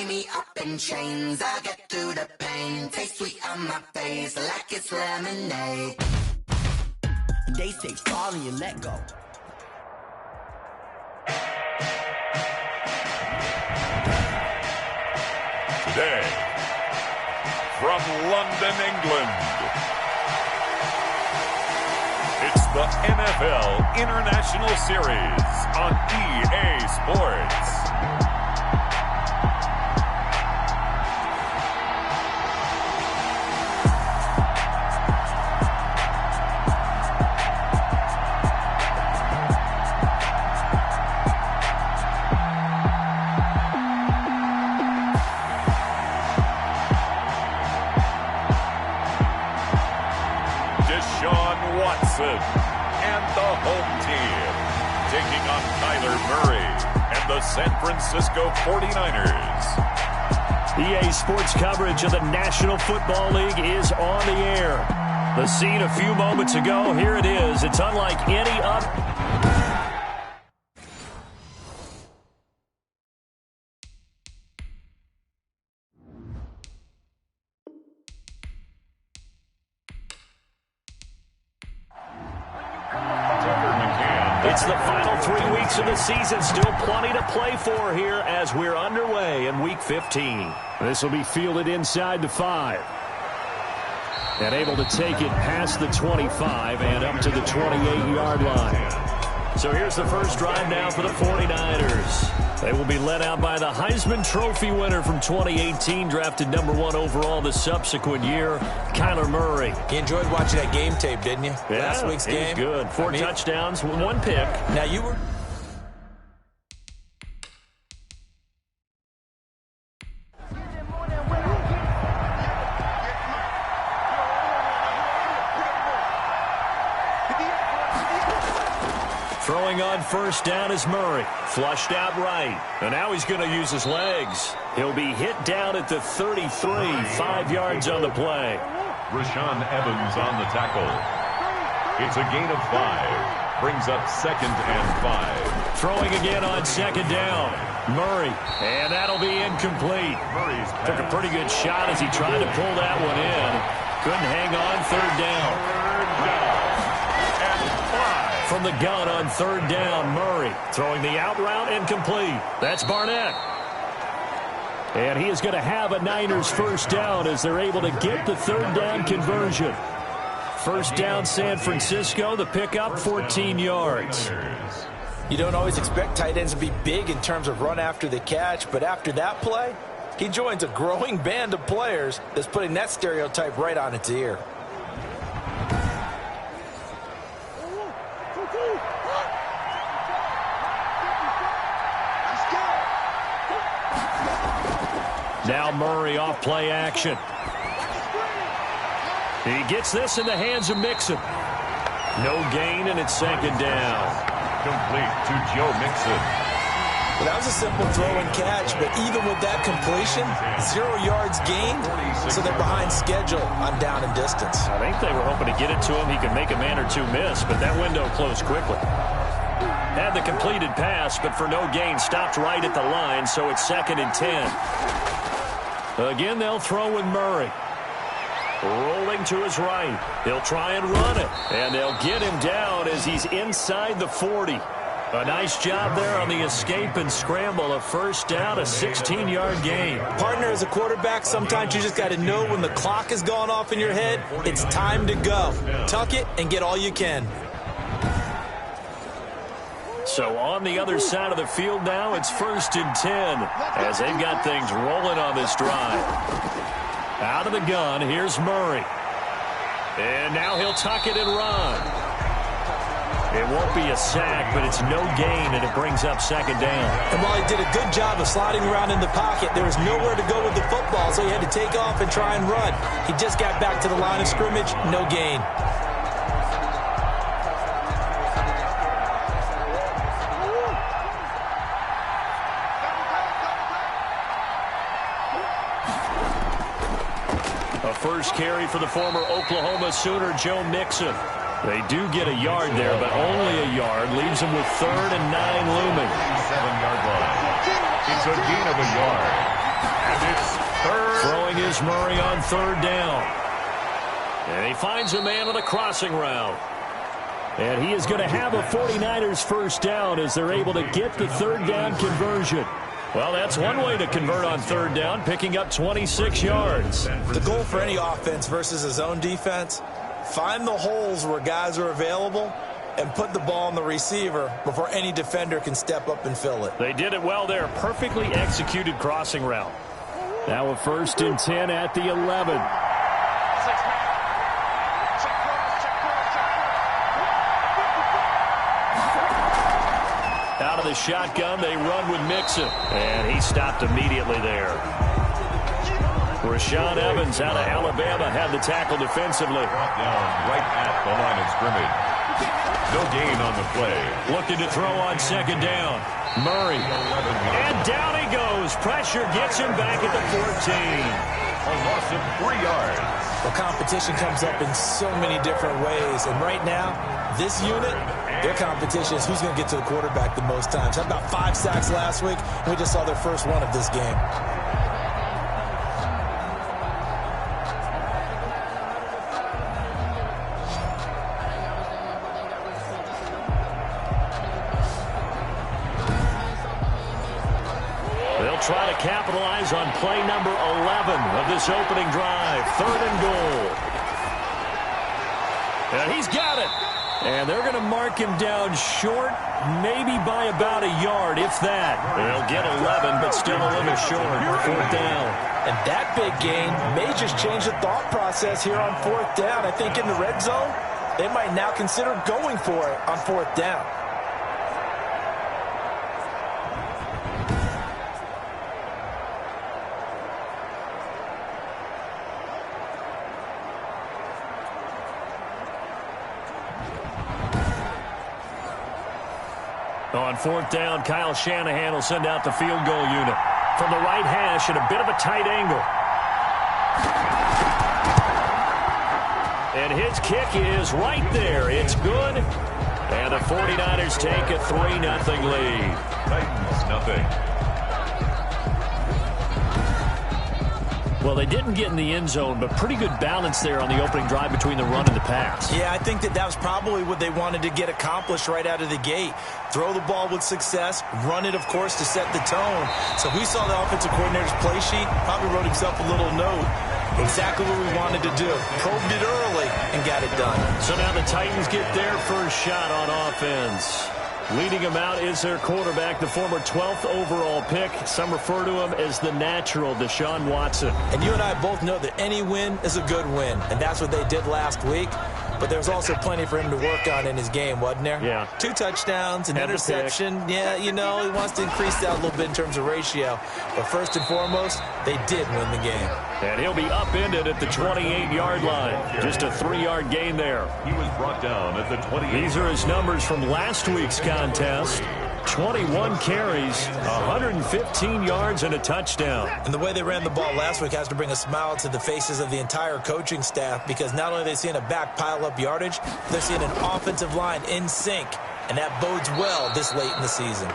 tie me up in chains, I'll get through the pain. Taste sweet on my face like it's lemonade. They say fall and you let go. Today, from London, England, it's the NFL International Series on EA Sports. Deshaun Watson and the home team taking on Kyler Murray and the San Francisco 49ers. EA Sports coverage of the National Football League is on the air. The scene a few moments ago, here it is. It's unlike any other. It's the final 3 weeks of the season. Still plenty to play for here as we're underway in Week 15. This will be fielded inside the 5. And able to take it past the 25 and up to the 28-yard line. So here's the first drive now for the 49ers. They will be led out by the Heisman Trophy winner from 2018, drafted number 1 overall the subsequent year, Kyler Murray. You enjoyed watching that game tape, didn't you? Yeah, Last week's game. Good. 4 touchdowns, 1 pick. Now you were... Throwing on first down is Murray. Flushed out right. And now he's going to use his legs. He'll be hit down at the 33, 5 yards on the play. Rashaan Evans on the tackle. It's a gain of 5. Brings up 2nd and 5. Throwing again on 2nd down. Murray. And that'll be incomplete. Took a pretty good shot as he tried to pull that one in. Couldn't hang on. 3rd down. From the gun on 3rd down, Murray throwing the out route incomplete. That's Barnett. And he is going to have a Niners first down as they're able to get the 3rd down conversion. First down, San Francisco. The pickup, 14 yards. You don't always expect tight ends to be big in terms of run after the catch, but after that play, he joins a growing band of players that's putting that stereotype right on its ear. Now Murray off play action. He gets this in the hands of Mixon. No gain, and it's 2nd down. Complete to Joe Mixon. Well, that was a simple throw and catch, but even with that completion, 0 yards gained, so they're behind schedule on down and distance. I think they were hoping to get it to him. He could make a man or two miss, but that window closed quickly. Had the completed pass, but for no gain, stopped right at the line, so it's 2nd and 10. Again, they'll throw with Murray. Rolling to his right. He'll try and run it. And they'll get him down as he's inside the 40. A nice job there on the escape and scramble. A first down, a 16-yard gain. Partner, as a quarterback, sometimes you just got to know when the clock has gone off in your head, it's time to go. Tuck it and get all you can. So on the other side of the field now, it's 1st and 10 as they've got things rolling on this drive. Out of the gun, here's Murray. And now he'll tuck it and run. It won't be a sack, but it's no gain, and it brings up 2nd down. And while he did a good job of sliding around in the pocket, there was nowhere to go with the football, so he had to take off and try and run. He just got back to the line of scrimmage, no gain. First carry for the former Oklahoma Sooner, Joe Mixon. They do get a yard there, but only a yard. Leaves them with 3rd and 9 looming. 7-yard line. It's a gain of a yard. And it's third. Throwing is Murray on third down. And he finds a man on a crossing route. And he is going to have a 49ers first down as they're able to get the third down conversion. Well, that's one way to convert on third down, picking up 26 yards. The goal for any offense versus his own defense, find the holes where guys are available and put the ball on the receiver before any defender can step up and fill it. They did it well there. Perfectly executed crossing route. Now a 1st and 10 at the 11. Out of the shotgun, they run with Mixon. And he stopped immediately there. Rashaan Evans out of Alabama had the tackle defensively. Brought down right at the line of scrimmage. No gain on the play. Looking to throw on second down. Murray. And down he goes. Pressure gets him back at the 14. A loss of 3 yards. Well, competition comes up in so many different ways. And right now, this unit, their competition is who's going to get to the quarterback the most times. Had about 5 sacks last week, and we just saw their first one of this game. They'll try to capitalize on play number 11 of this opening drive. 3rd and goal. And he's got it. And they're going to mark him down short, maybe by about a yard, if that. They'll get 11, but still a little short. 4th down. And that big gain may just change the thought process here on 4th down. I think in the red zone, they might now consider going for it on 4th down. On 4th down, Kyle Shanahan will send out the field goal unit. From the right hash at a bit of a tight angle. And his kick is right there. It's good. And the 49ers take a 3-0 lead. Titans, nothing. Well, they didn't get in the end zone, but pretty good balance there on the opening drive between the run and the pass. Yeah, I think that was probably what they wanted to get accomplished right out of the gate. Throw the ball with success, run it, of course, to set the tone. So we saw the offensive coordinator's play sheet, probably wrote himself a little note. Exactly what we wanted to do. Probed it early and got it done. So now the Titans get their first shot on offense. Leading them out is their quarterback, the former 12th overall pick. Some refer to him as the natural, Deshaun Watson. And you and I both know that any win is a good win, and that's what they did last week. But there's also plenty for him to work on in his game, wasn't there? Yeah. 2 touchdowns, an And interception. Yeah, you know, he wants to increase that a little bit in terms of ratio. But first and foremost, they did win the game. And he'll be upended at the 28-yard line. Just a 3-yard gain there. He was brought down at the 28. These are his numbers from last week's contest. 21 carries, 115 yards, and a touchdown. And the way they ran the ball last week has to bring a smile to the faces of the entire coaching staff, because not only are they seeing a back pile up yardage, they're seeing an offensive line in sync, and that bodes well this late in the season.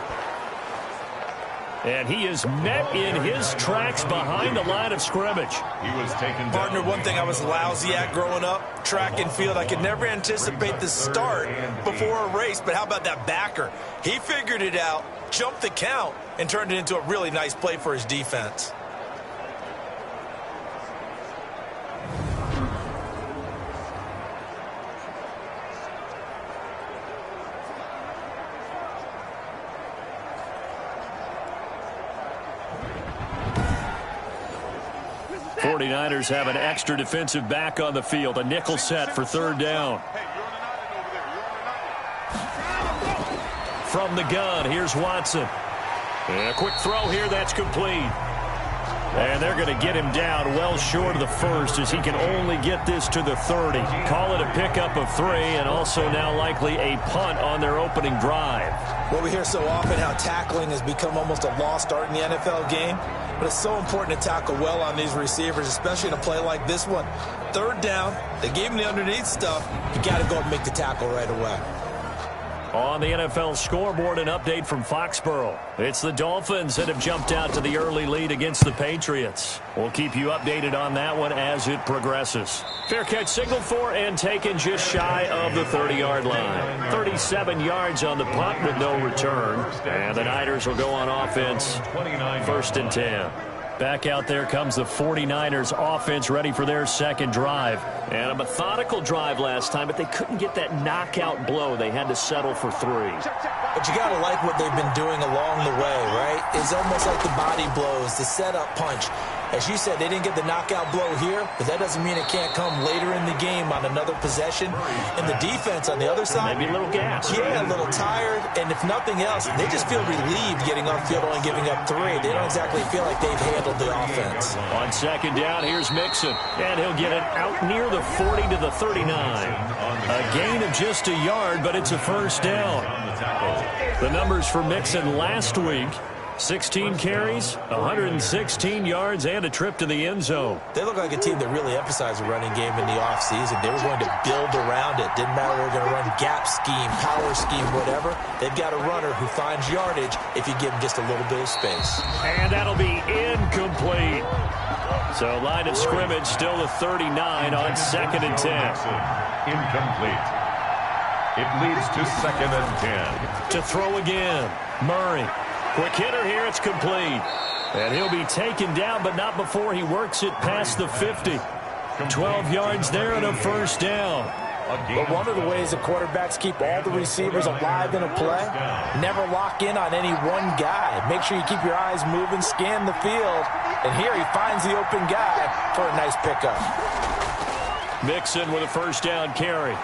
And he is met in his tracks behind the line of scrimmage. He was taken Partner, down. one thing I was lousy at growing up, track and field, I could never anticipate the start before a race, but how about that backer? He figured it out, jumped the count, and turned it into a really nice play for his defense. '49ers have an extra defensive back on the field. A nickel set for 3rd down. From the gun, here's Watson. And a quick throw here, that's complete. And they're going to get him down well short of the first, as he can only get this to the 30. Call it a pickup of 3, and also now likely a punt on their opening drive. Well, we hear so often how tackling has become almost a lost art in the NFL game, but it's so important to tackle well on these receivers, especially in a play like this one. 3rd down, they gave him the underneath stuff. You got to go and make the tackle right away. On the NFL scoreboard, an update from Foxborough. It's the Dolphins that have jumped out to the early lead against the Patriots. We'll keep you updated on that one as it progresses. Fair catch signaled for and taken just shy of the 30-yard line. 37 yards on the punt with no return. And the Niners will go on offense, 1st and 10. Back out there comes the 49ers offense ready for their second drive. And a methodical drive last time, but they couldn't get that knockout blow. They had to settle for 3. But you got to like what they've been doing along the way, right? It's almost like the body blows, the setup punch. As you said, they didn't get the knockout blow here, but that doesn't mean it can't come later in the game on another possession. And the defense on the other side, maybe a little gas. Yeah, a little tired. And if nothing else, they just feel relieved getting off field only giving up 3. They don't exactly feel like they've handled the offense. On second down, here's Mixon. And he'll get it out near the 40 to the 39. A gain of just a yard, but it's a first down. The numbers for Mixon last week: 16 carries, 116 yards, and a trip to the end zone. They look like a team that really emphasized the running game in the offseason. They were going to build around it. Didn't matter if they were going to run gap scheme, power scheme, whatever. They've got a runner who finds yardage if you give him just a little bit of space. And that'll be incomplete. So line of scrimmage still the 39 on 2nd and 10. Incomplete. It leads to 2nd and 10. To throw again, Murray. Quick hitter here, it's complete. And he'll be taken down, but not before he works it past the 50. 12 yards there and a first down. But one of the ways the quarterbacks keep all the receivers alive in a play, never lock in on any one guy. Make sure you keep your eyes moving, scan the field. And here he finds the open guy for a nice pickup. Mixon with a first down carry.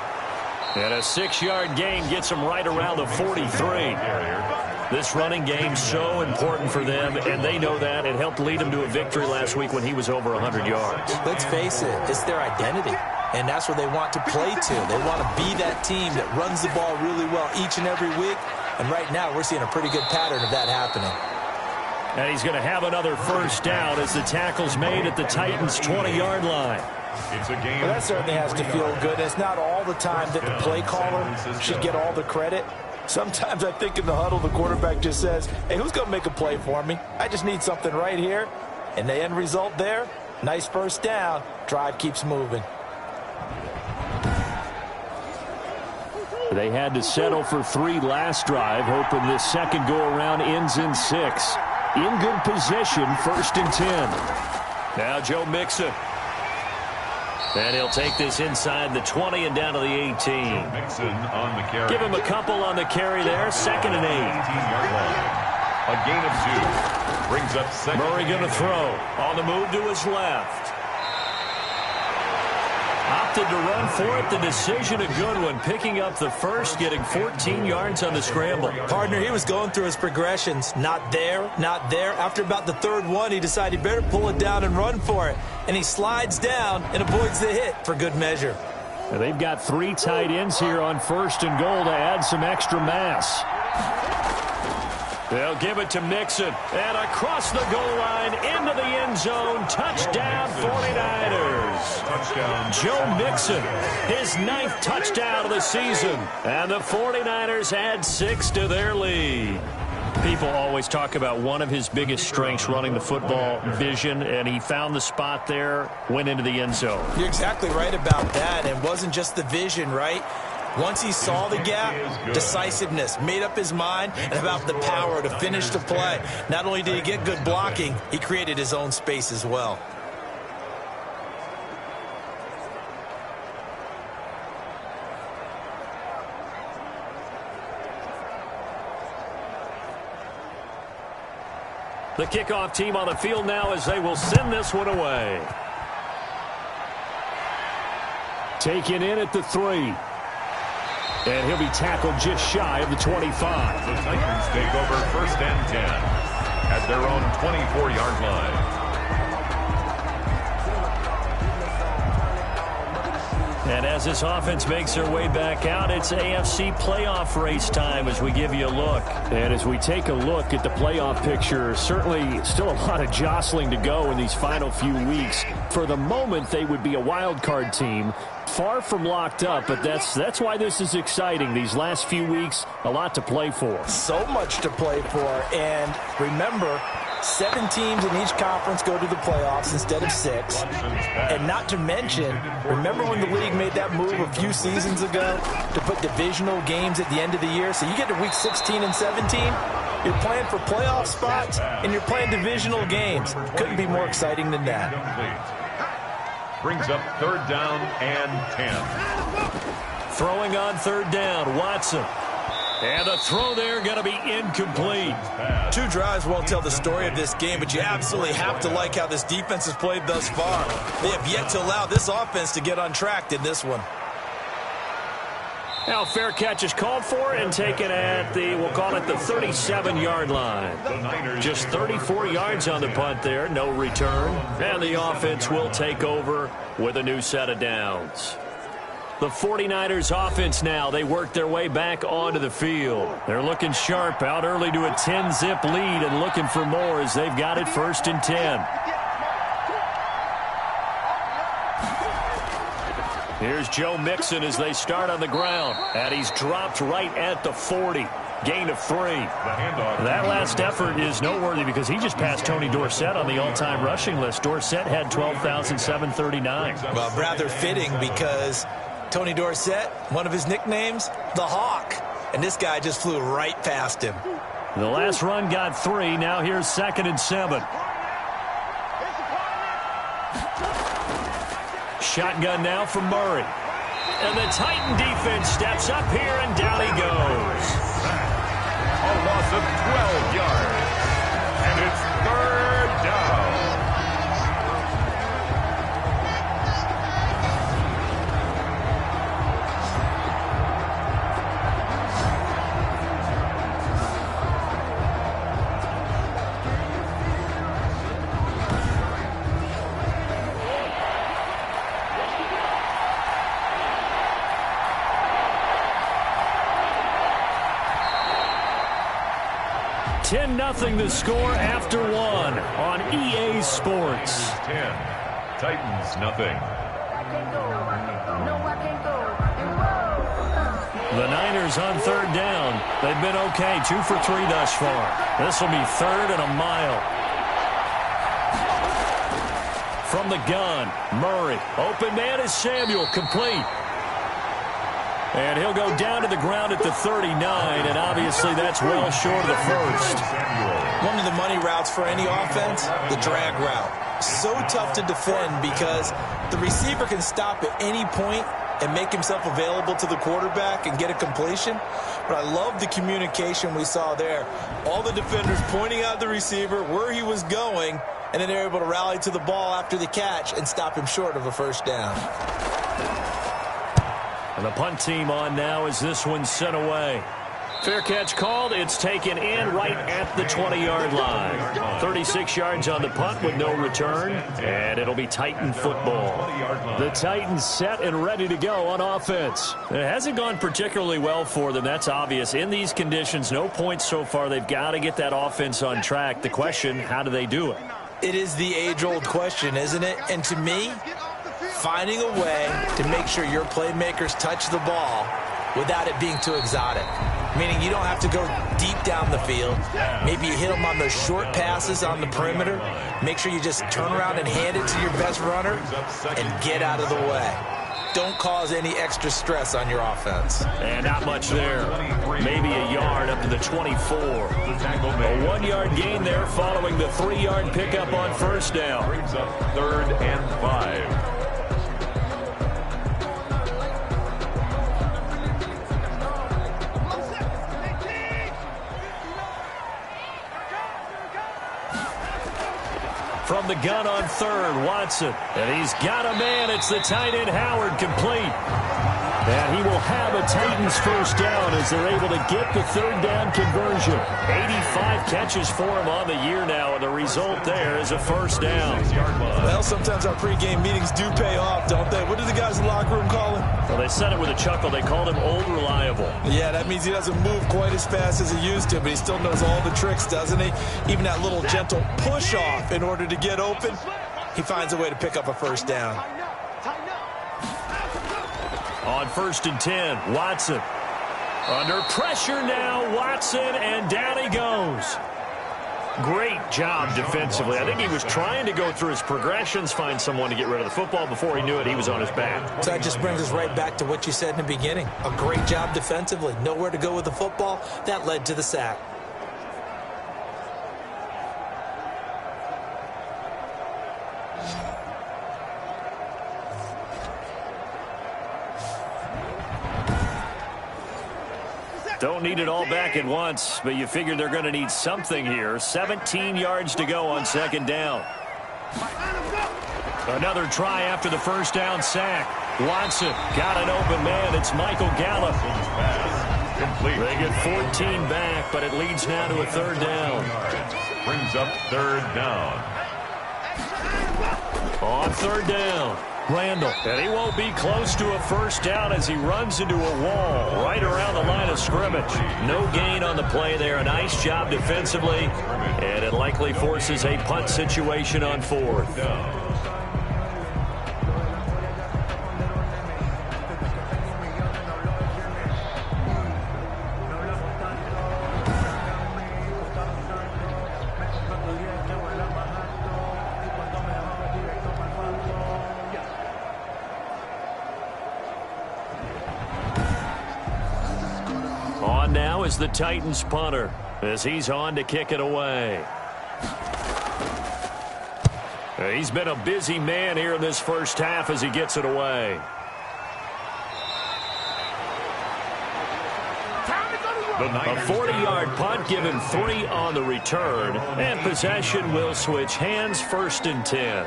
And a 6-yard gain gets him right around the 43. This running game's so important for them, and they know that. It helped lead them to a victory last week when he was over 100 yards. Let's face it, it's their identity, and that's what they want to play to. They want to be that team that runs the ball really well each and every week, and right now we're seeing a pretty good pattern of that happening. And he's going to have another first down as the tackle's made at the Titans' 20-yard line. It's a game. Well, that certainly has to feel good. It's not all the time that the play caller should get all the credit. Sometimes I think in the huddle, the quarterback just says, hey, who's going to make a play for me? I just need something right here. And the end result there, nice first down. Drive keeps moving. They had to settle for 3 last drive, hoping this second go-around ends in 6. In good position, 1st and 10. Now Joe Mixon. And he'll take this inside the 20 and down to the 18. Mixon on the carry. Give him a couple on the carry there. 2nd and 8. 18-yard line. A gain of 2. Brings up 2nd. Murray going to throw. On the move to his left. Opted to run for it. The decision a good one. Picking up the first, getting 14 yards on the scramble. Partner, he was going through his progressions. Not there, not there. After about the 3rd one, he decided he better pull it down and run for it. And he slides down and avoids the hit for good measure. Now they've got 3 tight ends here on 1st and goal to add some extra mass. They'll give it to Mixon. And across the goal line into the end zone. Touchdown 49ers. Touchdown. Joe Mixon, his 9th touchdown of the season. And the 49ers add 6 to their lead. People always talk about one of his biggest strengths running the football, vision, and he found the spot there, went into the end zone. You're exactly right about that. It wasn't just the vision, right? Once he saw the gap, decisiveness, made up his mind, and about the power to finish the play. Not only did he get good blocking, he created his own space as well. The kickoff team on the field now as they will send this one away. Taken in at the 3. And he'll be tackled just shy of the 25. The Titans take over 1st and 10 at their own 24-yard line. And as this offense makes their way back out, it's AFC playoff race time as we give you a look. And as we take a look at the playoff picture, certainly still a lot of jostling to go in these final few weeks. For the moment, they would be a wild card team. Far from locked up, but that's why this is exciting. These last few weeks, a lot to play for. So much to play for. And remember, 7 teams in each conference go to the playoffs instead of 6. And not to mention, remember when the league made that move a few seasons ago to put divisional games at the end of the year? So you get to week 16 and 17, you're playing for playoff spots, and you're playing divisional games. Couldn't be more exciting than that. Brings up 3rd down and 10. Throwing on 3rd down, Watson. And the throw there going to be incomplete. 2 drives won't tell the story of this game, but you absolutely have to like how this defense has played thus far. They have yet to allow this offense to get untracked in this one. Now fair catch is called for and taken at the, we'll call it the 37-yard line. Just 34 yards on the punt there, no return. And the offense will take over with a new set of downs. The 49ers offense now, they work their way back onto the field. They're looking sharp, out early to a 10-zip lead and looking for more as they've got it 1st and 10. Here's Joe Mixon as they start on the ground. And he's dropped right at the 40. Gain of 3. That last effort is noteworthy because he just passed Tony Dorsett on the all-time rushing list. Dorsett had 12,739. Well, rather fitting because Tony Dorsett, one of his nicknames, the Hawk. And this guy just flew right past him. The last run got 3. Now here's 2nd and 7. Shotgun now from Murray. And the Titan defense steps up here, and down he goes. A loss of 12 yards. And it's 3rd down. Nothing the score after 1 on EA Sports. 10. Titans nothing. The Niners on 3rd down. They've been okay, 2 for 3 thus far. This will be 3rd and a mile. From the gun, Murray. Open man is Samuel, complete. And he'll go down to the ground at the 39, and obviously that's well short of the 1st. One of the money routes for any offense, the drag route. So tough to defend because the receiver can stop at any point and make himself available to the quarterback and get a completion. But I love the communication we saw there. All the defenders pointing out the receiver, where he was going, and then they're able to rally to the ball after the catch and stop him short of a 1st down. And the punt team on now as this one's sent away. Fair catch called. It's taken in right at the 20-yard line. 36 yards on the punt with no return. And it'll be Titan football. The Titans set and ready to go on offense. It hasn't gone particularly well for them. That's obvious. In these conditions, no points so far. They've got to get that offense on track. The question, how do they do it? It is the age-old question, isn't it? And to me, finding a way to make sure your playmakers touch the ball without it being too exotic. Meaning you don't have to go deep down the field. Maybe you hit them on those short passes on the perimeter. Make sure you just turn around and hand it to your best runner and get out of the way. Don't cause any extra stress on your offense. And not much there. Maybe a yard up to the 24. A 1-yard gain there following the 3-yard pickup on 1st down. Brings up 3rd and 5. From the gun on 3rd, Watson. And he's got a man. It's the tight end, Howard, complete. And he will have a Titans first down as they're able to get the third down conversion. 85 catches for him on the year now, and the result there is a first down. Well, sometimes our pregame meetings do pay off, don't they? What do the guys in the locker room call him? Well, they said it with a chuckle. They called him Old Reliable. Yeah, that means he doesn't move quite as fast as he used to, but he still knows all the tricks, doesn't he? Even that little gentle push-off in order to get open, he finds a way to pick up a first down. On 1st and 10, Watson. Under pressure now, Watson, and down he goes. Great job defensively. I think he was trying to go through his progressions, find someone to get rid of the football. Before he knew it, he was on his back. So that just brings us right back to what you said in the beginning. A great job defensively. Nowhere to go with the football. That led to the sack. Don't need it all back at once, but you figure they're going to need something here. 17 yards to go on 2nd down. Another try after the first down sack. Watson got an open man. It's Michael Gallup. They get 14 back, but it leads now to a 3rd down. Brings up 3rd down. On 3rd down, Randall. And he won't be close to a first down as he runs into a wall right around the line of scrimmage. No gain on the play there. A nice job defensively. And it likely forces a punt situation on 4th. On now is the Titans punter as he's on to kick it away. He's been a busy man here in this first half as he gets it away. A 40-yard punt, give him 3 on the return, and possession will switch hands. 1st and 10.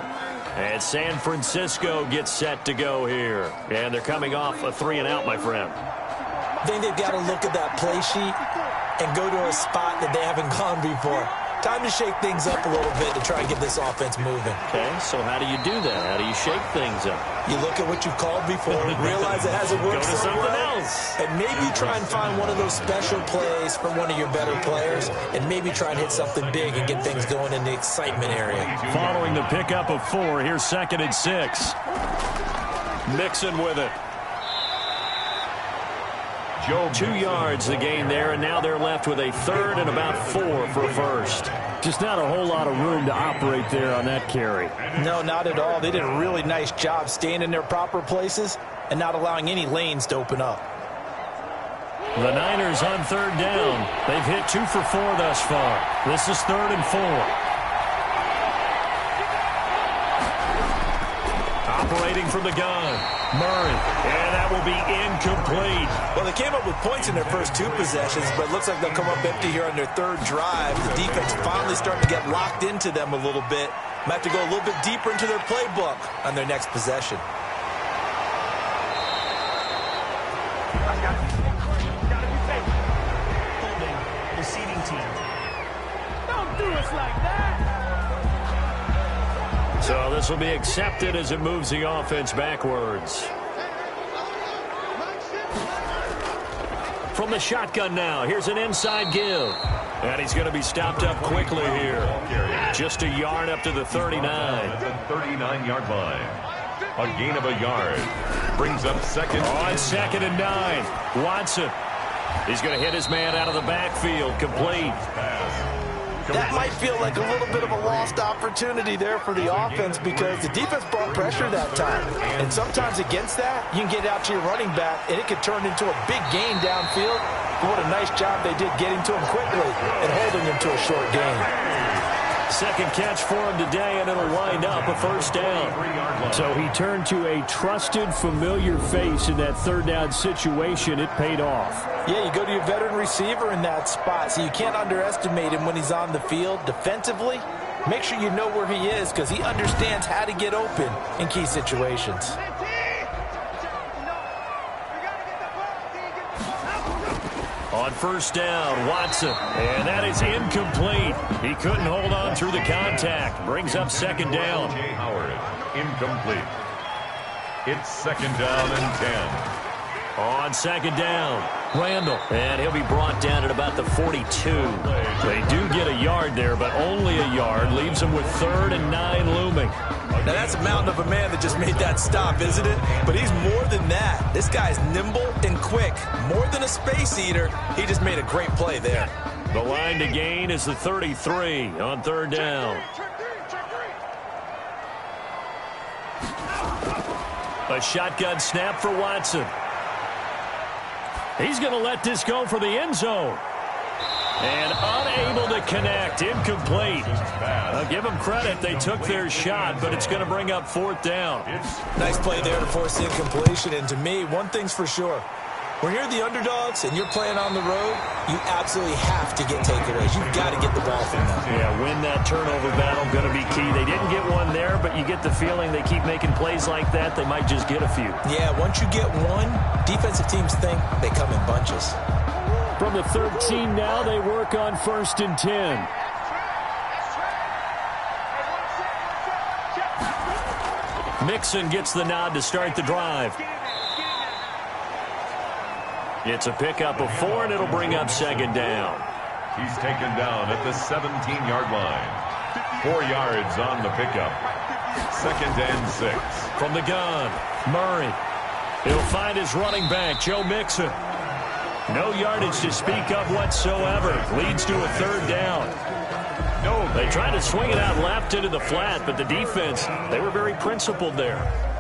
And San Francisco gets set to go here. And they're coming off a 3-and-out, my friend. I think they've got to look at that play sheet and go to a spot that they haven't gone before. Time to shake things up a little bit to try and get this offense moving. Okay, so how do you do that? How do you shake things up? You look at what you've called before, realize it hasn't worked Go to so something well, else. and maybe try and find one of those special plays from one of your better players, and maybe try and hit something big and get things going in the excitement area. Following the pickup of 4, here's 2nd and 6. Mixon with it. 2 yards the gain there, and now they're left with a 3rd and about 4 for a first. Just not a whole lot of room to operate there on that carry. No, not at all. They did a really nice job staying in their proper places and not allowing any lanes to open up. The Niners on 3rd down. They've hit 2 for 4 thus far. This is 3rd and 4. Operating from the gun, Murray, and that will be incomplete. Well, they came up with points in their first 2 possessions, but it looks like they'll come up empty here on their 3rd drive. The defense finally starting to get locked into them a little bit. Might have to go a little bit deeper into their playbook on their next possession. Receiving team. Don't do us like that. So this will be accepted as it moves the offense backwards. From the shotgun now, here's an inside give. And he's going to be stopped up quickly here. Just a yard up to the 39. The 39-yard line. A gain of a yard. Brings up 2nd. On 2nd and 9. Watson. He's going to hit his man out of the backfield. Complete. That might feel like a little bit of a lost opportunity there for the offense because the defense brought pressure that time. And sometimes against that, you can get out to your running back, and it could turn into a big gain downfield. But what a nice job they did getting to him quickly and holding him to a short gain. 2nd catch for him today, and it'll wind up a first down. So he turned to a trusted, familiar face in that 3rd down situation. It paid off. Yeah, you go to your veteran receiver in that spot, so you can't underestimate him when he's on the field. Defensively, make sure you know where he is because he understands how to get open in key situations. On first down, Watson. And that is incomplete. He couldn't hold on through the contact. Brings up second down. Jay Howard, incomplete. It's second down and 10. On second down, Randall. And he'll be brought down at about the 42. They do get a yard there, but only a yard. Leaves them with 3rd and 9 looming. Now, that's a mountain of a man that just made that stop, isn't it? But he's more than that. This guy's nimble and quick. More than a space eater. He just made a great play there. The line to gain is the 33 on 3rd down. A shotgun snap for Watson. He's going to let this go for the end zone. And unable to connect. Incomplete. I'll give them credit. They took their shot, but it's going to bring up 4th down. Nice play there to force the incompletion. And to me, one thing's for sure. When you're the underdogs and you're playing on the road, you absolutely have to get takeaways. You've got to get the ball from them. Yeah, win that turnover battle, going to be key. They didn't get one there, but you get the feeling they keep making plays like that, they might just get a few. Yeah, once you get one, defensive teams think they come in bunches. From the 13 now, they work on 1st and 10. Mixon gets the nod to start the drive. It's a pickup of 4, and it'll bring up second down. He's taken down at the 17-yard line. 4 yards on the pickup. 2nd and 6. From the gun, Murray. He'll find his running back, Joe Mixon. No yardage to speak of whatsoever. Leads to a 3rd down. They tried to swing it out left into the flat, but the defense, they were very principled there.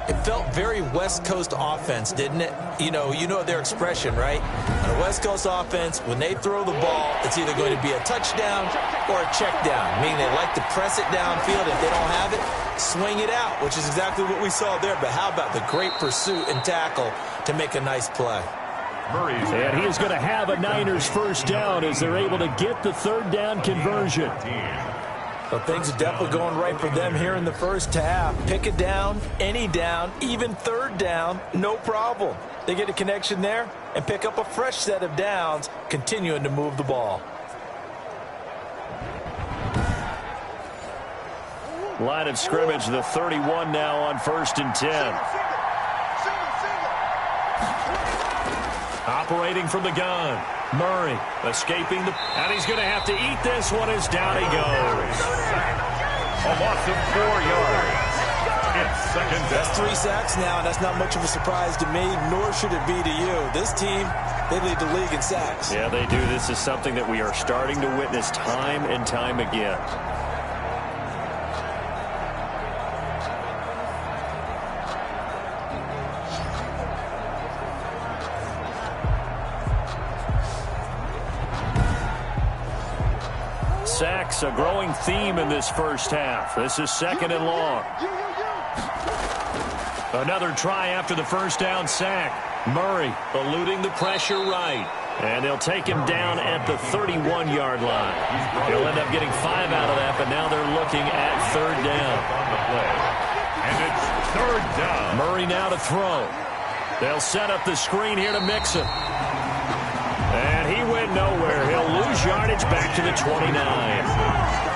It felt very West Coast offense, didn't it? You know their expression, right? On a West Coast offense, when they throw the ball, it's either going to be a touchdown or a check down, meaning they like to press it downfield. If they don't have it, swing it out, which is exactly what we saw there. But how about the great pursuit and tackle to make a nice play? And he is going to have a Niners first down as they're able to get the 3rd down conversion. Well, things are definitely going right for them here in the first half. Pick it down, any down, even 3rd down, no problem. They get a connection there and pick up a fresh set of downs, continuing to move the ball. Line of scrimmage, the 31 now on 1st and 10. Operating from the gun. Murray escaping and he's going to have to eat this one as down he goes. A loss of 4 yards. It's second down. That's 3 sacks now, and that's not much of a surprise to me, nor should it be to you. This team, they lead the league in sacks. Yeah, they do. This is something that we are starting to witness time and time again. Sacks, a growing theme in this first half. This is 2nd and long. Another try after the first down sack. Murray eluding the pressure right. And they'll take him down at the 31-yard line. He'll end up getting 5 out of that, but now they're looking at 3rd down. And it's 3rd down. Murray now to throw. They'll set up the screen here to Mixon. And he went nowhere. He'll lose yardage back to the 29.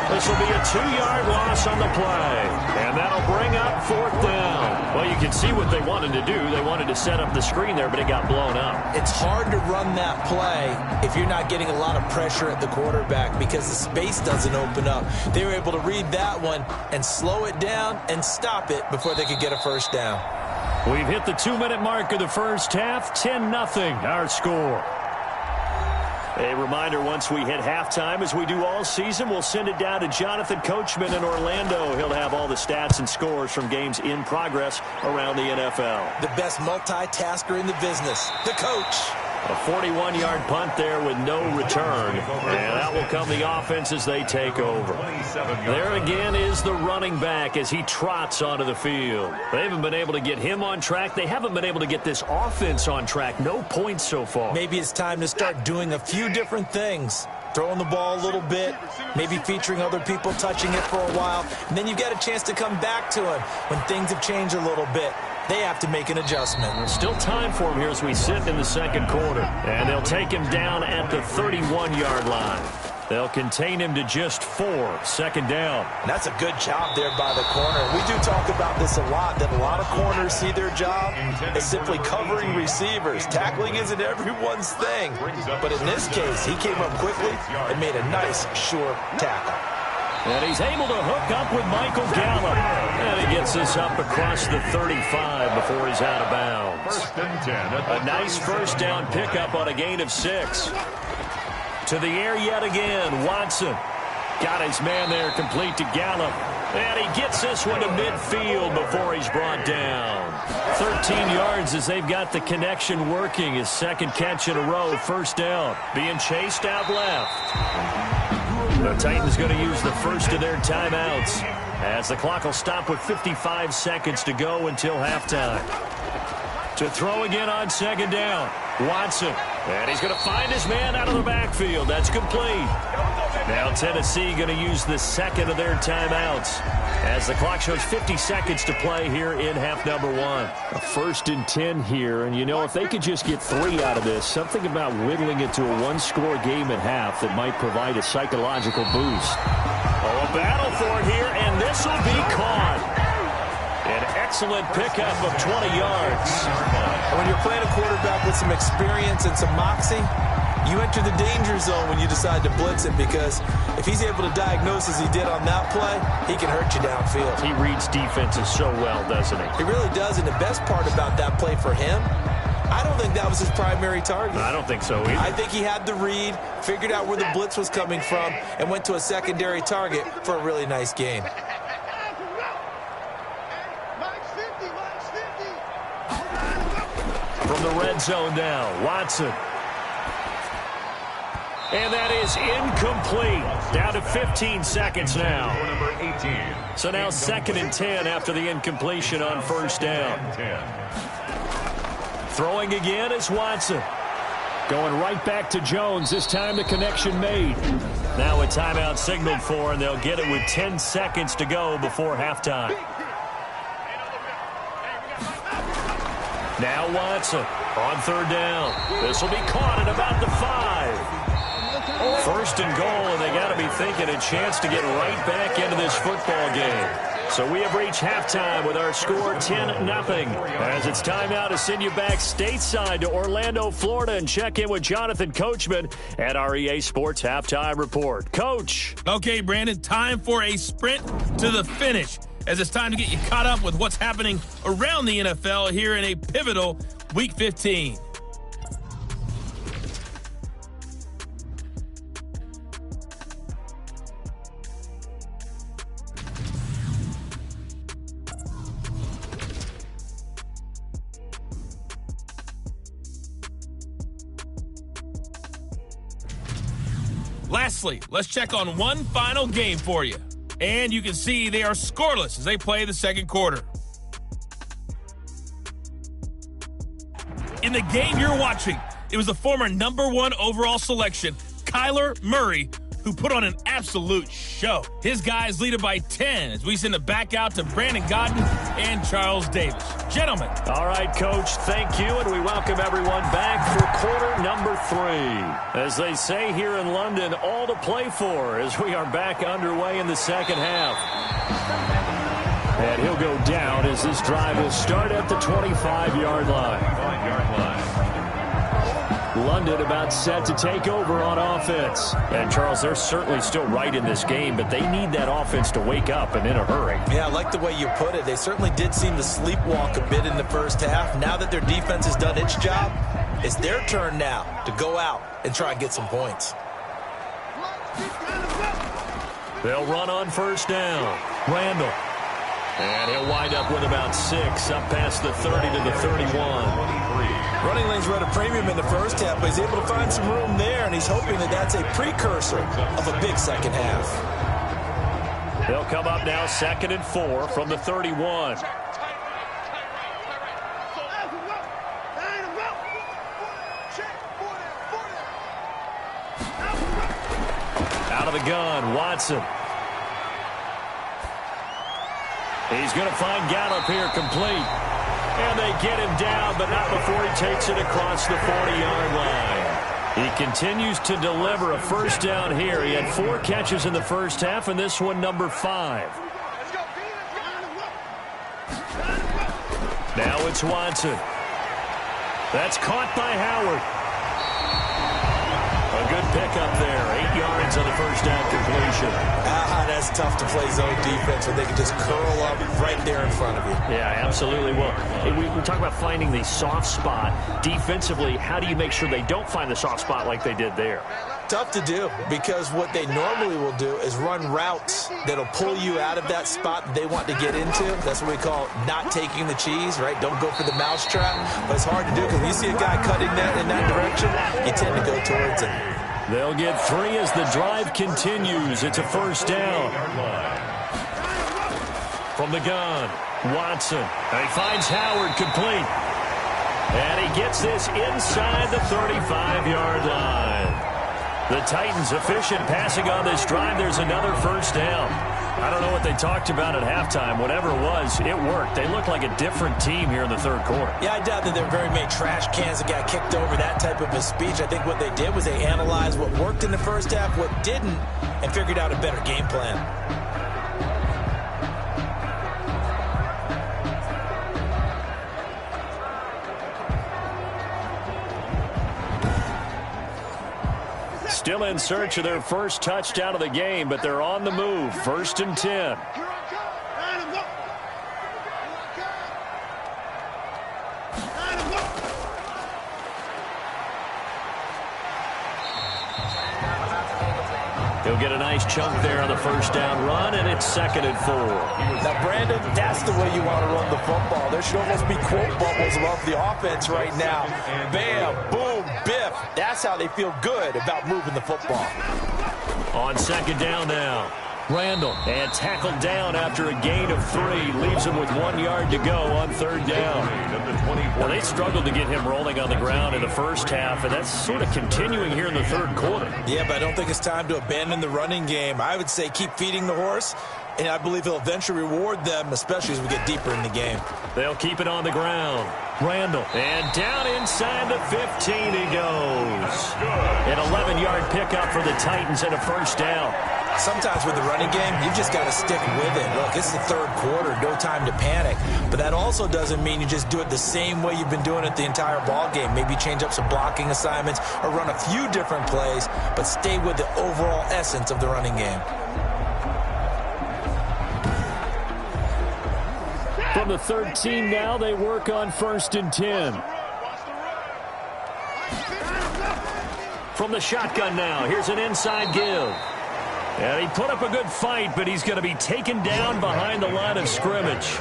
This will be a 2-yard loss on the play. And that'll bring up 4th down. Well, you can see what they wanted to do. They wanted to set up the screen there, but it got blown up. It's hard to run that play if you're not getting a lot of pressure at the quarterback because the space doesn't open up. They were able to read that one and slow it down and stop it before they could get a first down. We've hit the 2-minute mark of the first half. 10-0 our score. A reminder, once we hit halftime, as we do all season, we'll send it down to Jonathan Coachman in Orlando. He'll have all the stats and scores from games in progress around the NFL. The best multitasker in the business, the coach. A 41-yard punt there with no return. And out will come the offense as they take over. There again is the running back as he trots onto the field. They haven't been able to get him on track. They haven't been able to get this offense on track. No points so far. Maybe it's time to start doing a few different things. Throwing the ball a little bit, maybe featuring other people touching it for a while, and then you've got a chance to come back to him when things have changed a little bit. they have to make an adjustment. Still time for him here as we sit in the second quarter. And they'll take him down at the 31-yard line. They'll contain him to just 4, second down. And that's a good job there by the corner. We do talk about this a lot, that a lot of corners see their job as simply covering receivers. Tackling isn't everyone's thing. But in this case, he came up quickly and made a nice, sure tackle. And he's able to hook up with Michael Gallup. And he gets us up across the 35 before he's out of bounds. A nice first down pickup on a gain of 6. To the air yet again, Watson. Got his man there complete to Gallup. And he gets this one to midfield before he's brought down. 13 yards as they've got the connection working. His second catch in a row, first down. Being chased out left. The Titans going to use the first of their timeouts as the clock will stop with 55 seconds to go until halftime. To throw again on second down, Watson. And he's going to find his man out of the backfield. That's complete. Now Tennessee going to use the second of their timeouts as the clock shows 50 seconds to play here in half number 1. A 1st and 10 here, and you know, if they could just get 3 out of this, something about whittling it to a one-score game at half that might provide a psychological boost. Oh, a battle for it here, and this will be caught. An excellent pickup of 20 yards. And when you're playing a quarterback with some experience and some moxie, you enter the danger zone when you decide to blitz him, because if he's able to diagnose as he did on that play, he can hurt you downfield. He reads defenses so well, doesn't he? He really does, and the best part about that play for him, I don't think that was his primary target. I don't think so either. I think he had the read, figured out where the blitz was coming from, and went to a secondary target for a really nice gain. From the red zone now, Watson. And that is incomplete. Down to 15 seconds now. So now 2nd and 10 after the incompletion on first down. Throwing again is Watson. Going right back to Jones. This time the connection made. Now a timeout signaled for, and they'll get it with 10 seconds to go before halftime. Now Watson on third down. This will be caught at about the 5. 1st and goal, and they got to be thinking a chance to get right back into this football game. So we have reached halftime with our score 10-0. As it's time now to send you back stateside to Orlando, Florida, and check in with Jonathan Coachman at our EA Sports Halftime Report. Coach. Okay, Brandon, time for a sprint to the finish, as it's time to get you caught up with what's happening around the NFL here in a pivotal Week 15. Lastly, let's check on one final game for you. And you can see they are scoreless as they play the second quarter. In the game you're watching, it was the former #1 overall selection, Kyler Murray, who put on an absolute show. His guys lead it by 10 as we send it back out to Brandon Gaudin and Charles Davis. Gentlemen. All right, Coach, thank you, and we welcome everyone back for quarter number 3. As they say here in London, all to play for as we are back underway in the second half. And he'll go down as this drive will start at the 25-yard line. London about set to take over on offense. And, Charles, they're certainly still right in this game, but they need that offense to wake up and in a hurry. Yeah, I like the way you put it. They certainly did seem to sleepwalk a bit in the first half. Now that their defense has done its job, it's their turn now to go out and try and get some points. They'll run on first down. Randall. And he'll wind up with about 6, up past the 30 to the 31. Running lanes were at a premium in the first half, but he's able to find some room there, and he's hoping that that's a precursor of a big second half. They'll come up now 2nd and 4 from the 31. Out of the gun, Watson. He's going to find Gallup here complete. And they get him down, but not before he takes it across the 40-yard line. He continues to deliver a first down here. He had 4 catches in the first half, and this one number 5. Now it's Watson. That's caught by Howard. A good pickup there. 8 yards on the first down completion. That's tough to play zone defense when they can just curl up right there in front of you. Yeah, absolutely. Well, we talk about finding the soft spot. Defensively, how do you make sure they don't find the soft spot like they did there? Tough to do, because what they normally will do is run routes that'll pull you out of that spot that they want to get into. That's what we call not taking the cheese, right? Don't go for the mousetrap. But it's hard to do because when you see a guy cutting that in that direction, you tend to go towards him. They'll get 3 as the drive continues. It's a first down. From the gun, Watson. And he finds Howard complete. And he gets this inside the 35-yard line. The Titans efficient passing on this drive. There's another first down. I don't know what they talked about at halftime. Whatever it was, it worked. They looked like a different team here in the third quarter. Yeah, I doubt that there were very many trash cans that got kicked over, that type of a speech. I think what they did was they analyzed what worked in the first half, what didn't, and figured out a better game plan. Still in search of their first touchdown of the game, but they're on the move. 1st and 10. He'll get a nice chunk there on the first down run, and it's 2nd and 4. Now, Brandon, that's the way you want to run the football. There should almost be quote bubbles above the offense right now. Bam, boom, biff. That's how they feel good about moving the football. On 2nd down now. Randall, and tackled down after a gain of 3. Leaves him with 1 yard to go on 3rd down. Well, they struggled to get him rolling on the ground in the first half, and that's sort of continuing here in the third quarter. Yeah, but I don't think it's time to abandon the running game. I would say keep feeding the horse, and I believe he'll eventually reward them, especially as we get deeper in the game. They'll keep it on the ground. Randall, and down inside the 15 he goes. An 11-yard pickup for the Titans and a first down. Sometimes with the running game, you've just got to stick with it. Look, it's the third quarter, no time to panic. But that also doesn't mean you just do it the same way you've been doing it the entire ball game. Maybe change up some blocking assignments or run a few different plays, but stay with the overall essence of the running game. From the 13 now, they work on 1st and 10. From the shotgun now, here's an inside give. And he put up a good fight, but he's going to be taken down behind the line of scrimmage.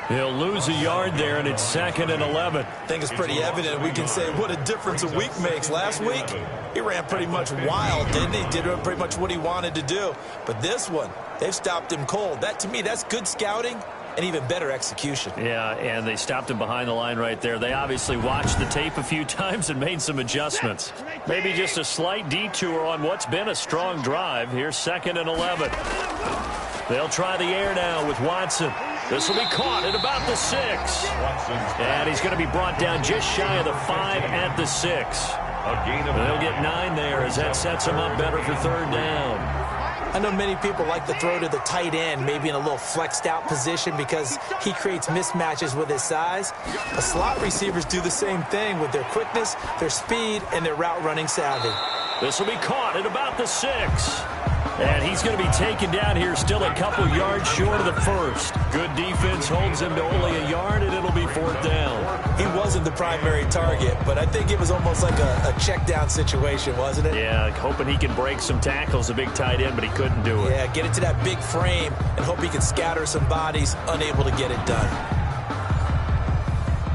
He'll lose a yard there, and it's 2nd and 11. I think it's pretty evident. We can say what a difference a week makes. Last week, he ran pretty much wild, didn't he? Did pretty much what he wanted to do. But this one, they've stopped him cold. That, to me, that's good scouting and even better execution. Yeah, and they stopped him behind the line right there. They obviously watched the tape a few times and made some adjustments. Maybe just a slight detour on what's been a strong drive. Here's 2nd and 11. They'll try the air now with Watson. This will be caught at about the 6. And he's going to be brought down just shy of the 5 at the 6. They'll get 9 there as that sets him up better for 3rd down. I know many people like to throw to the tight end, maybe in a little flexed out position because he creates mismatches with his size. But slot receivers do the same thing with their quickness, their speed, and their route running savvy. This will be caught at about the 6. And he's going to be taken down here still a couple yards short of the 1st. Good defense holds him to only a yard, and it'll be 4th down. He wasn't the primary target, but I think it was almost like a check down situation, wasn't it? Yeah, hoping he could break some tackles, a big tight end, but he couldn't do it. Yeah, get it to that big frame and hope he can scatter some bodies, unable to get it done.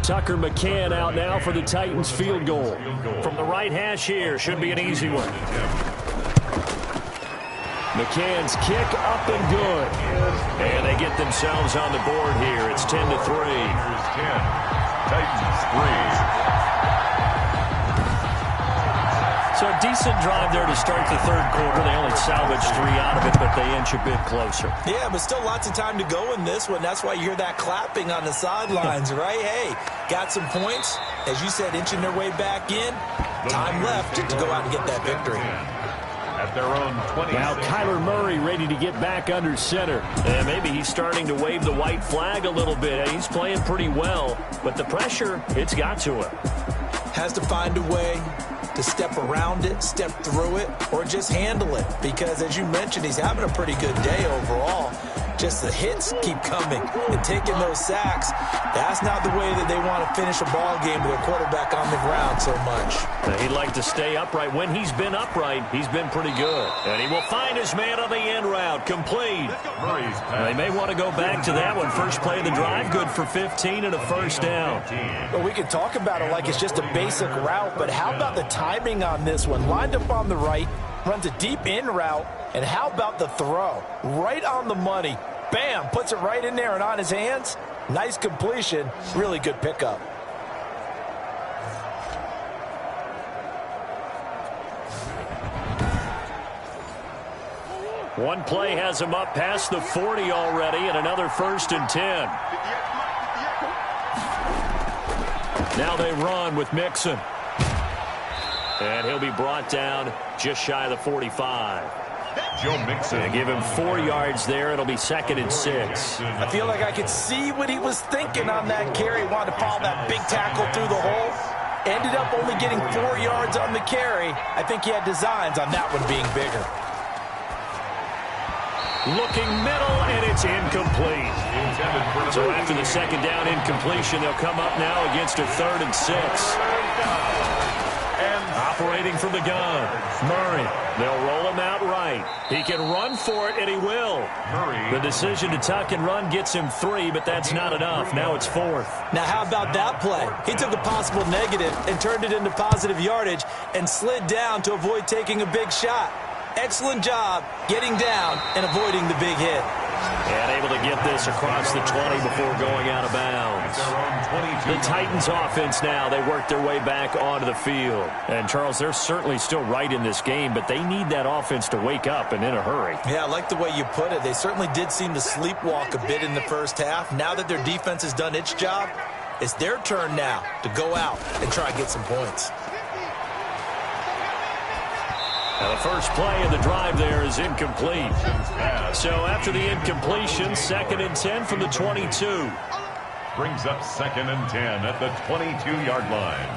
Tucker McCann out now for the Titans field goal. From the right hash here, should be an easy one. McCann's kick up and good. And they get themselves on the board here. It's 10-3. Here's 10. Titans 3. So a decent drive there to start the third quarter. They only salvaged 3 out of it, but they inch a bit closer. Yeah, but still lots of time to go in this one. That's why you hear that clapping on the sidelines, right? Hey, got some points. As you said, inching their way back in. Time left to go out and get that victory. At their own 20. Now Kyler Murray ready to get back under center. And maybe he's starting to wave the white flag a little bit. He's playing pretty well, but the pressure, it's got to him. Has to find a way to step around it, step through it, or just handle it. Because as you mentioned, he's having a pretty good day overall. Just the hits keep coming and taking those sacks. That's not the way that they want to finish a ball game with a quarterback on the ground so much. He'd like to stay upright. When he's been upright, he's been pretty good. And he will find his man on the end route. Complete. They may want to go back to that one. First play of the drive, good for 15 and a first down. Well, we can talk about it like it's just a basic route, but how about the timing on this one? Lined up on the right, runs a deep in route, and how about the throw? Right on the money. Bam, puts it right in there and on his hands. Nice completion, really good pickup. One play has him up past the 40 already, and another 1st and 10. Now they run with Mixon. And he'll be brought down just shy of the 45. Joe Mixon. They give him 4 yards there. It'll be 2nd and 6. I feel like I could see what he was thinking on that carry. Wanted to follow that big tackle through the hole. Ended up only getting 4 yards on the carry. I think he had designs on that one being bigger. Looking middle, and it's incomplete. So after the 2nd down incompletion, they'll come up now against a 3rd and 6. Operating from the gun, Murray. They'll roll him out right. He can run for it, and he will. The decision to tuck and run gets him 3, but that's not enough. Now it's 4th. Now how about that play? He took a possible negative and turned it into positive yardage and slid down to avoid taking a big shot. Excellent job getting down and avoiding the big hit. And able to get this across the 20 before going out of bounds. The Titans offense now, they work their way back onto the field. And, Charles, they're certainly still right in this game, but they need that offense to wake up and in a hurry. Yeah, I like the way you put it. They certainly did seem to sleepwalk a bit in the first half. Now that their defense has done its job, it's their turn now to go out and try and get some points. Now the first play of the drive there is incomplete. So after the incompletion, 2nd and 10 from the 22. Brings up 2nd and 10 at the 22-yard line.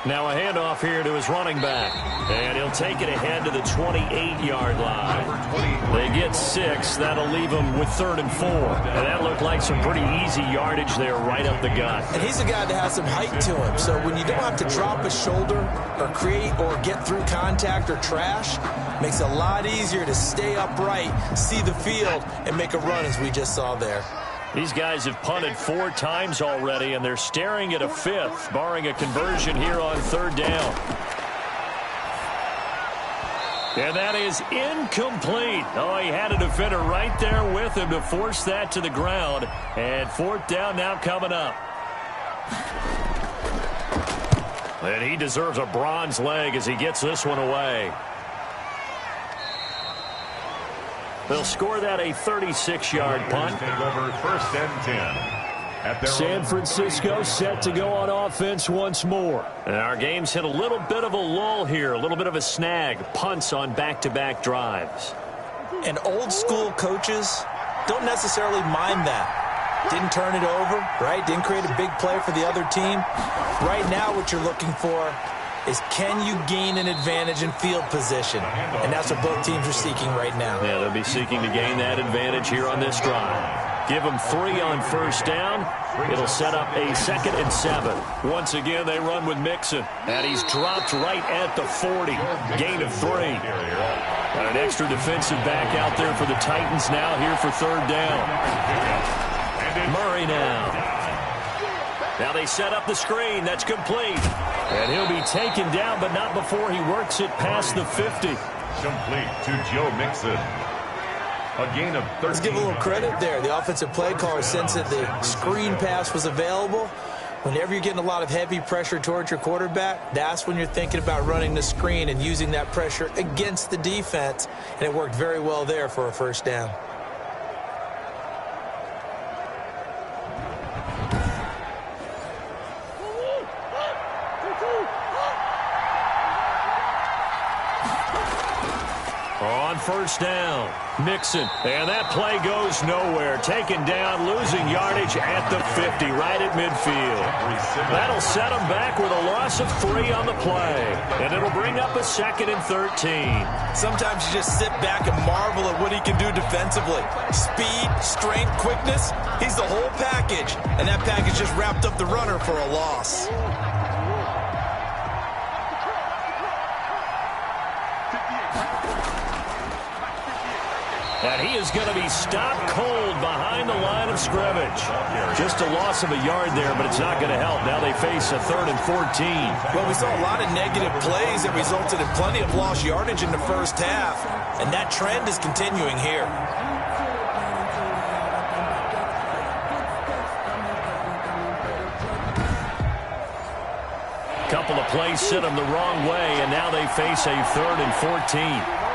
Now a handoff here to his running back. And he'll take it ahead to the 28-yard line. They get 6. That'll leave them with 3rd and 4. And that looked like some pretty easy yardage there right up the gut. And he's a guy that has some height to him. So when you don't have to drop a shoulder or create or get through contact or trash, makes it a lot easier to stay upright, see the field, and make a run as we just saw there. These guys have punted 4 times already, and they're staring at a 5th, barring a conversion here on 3rd down. And that is incomplete. Oh, he had a defender right there with him to force that to the ground. And 4th down now coming up. And he deserves a bronze leg as he gets this one away. They'll score that a 36-yard punt. Take over 1st and 10. San Francisco set to go on offense once more. And our game's hit a little bit of a lull here, a little bit of a snag. Punts on back-to-back drives. And old-school coaches don't necessarily mind that. Didn't turn it over, right? Didn't create a big play for the other team. Right now what you're looking for is can you gain an advantage in field position? And that's what both teams are seeking right now. Yeah, they'll be seeking to gain that advantage here on this drive. Give them 3 on 1st down. It'll set up a 2nd and 7. Once again, they run with Mixon. And he's dropped right at the 40. Gain of 3. And an extra defensive back out there for the Titans now here for 3rd down. Murray now. Now they set up the screen. That's complete. And he'll be taken down, but not before he works it past the 50. Complete to Joe Mixon. A gain of 13. Let's give a little credit there. The offensive play caller sensed that the screen pass was available. Whenever you're getting a lot of heavy pressure towards your quarterback, that's when you're thinking about running the screen and using that pressure against the defense. And it worked very well there for a first down. On first down, Mixon, and that play goes nowhere. Taken down, losing yardage at the 50, right at midfield. That'll set them back with a loss of 3 on the play, and it'll bring up a 2nd and 13. Sometimes you just sit back and marvel at what he can do defensively. Speed, strength, quickness, he's the whole package, and that package just wrapped up the runner for a loss. And he is going to be stopped cold behind the line of scrimmage. Just a loss of a yard there, but it's not going to help. Now they face a 3rd and 14. Well, we saw a lot of negative plays that resulted in plenty of lost yardage in the first half, and that trend is continuing here. Couple of plays sent them the wrong way, and now they face a 3rd and 14.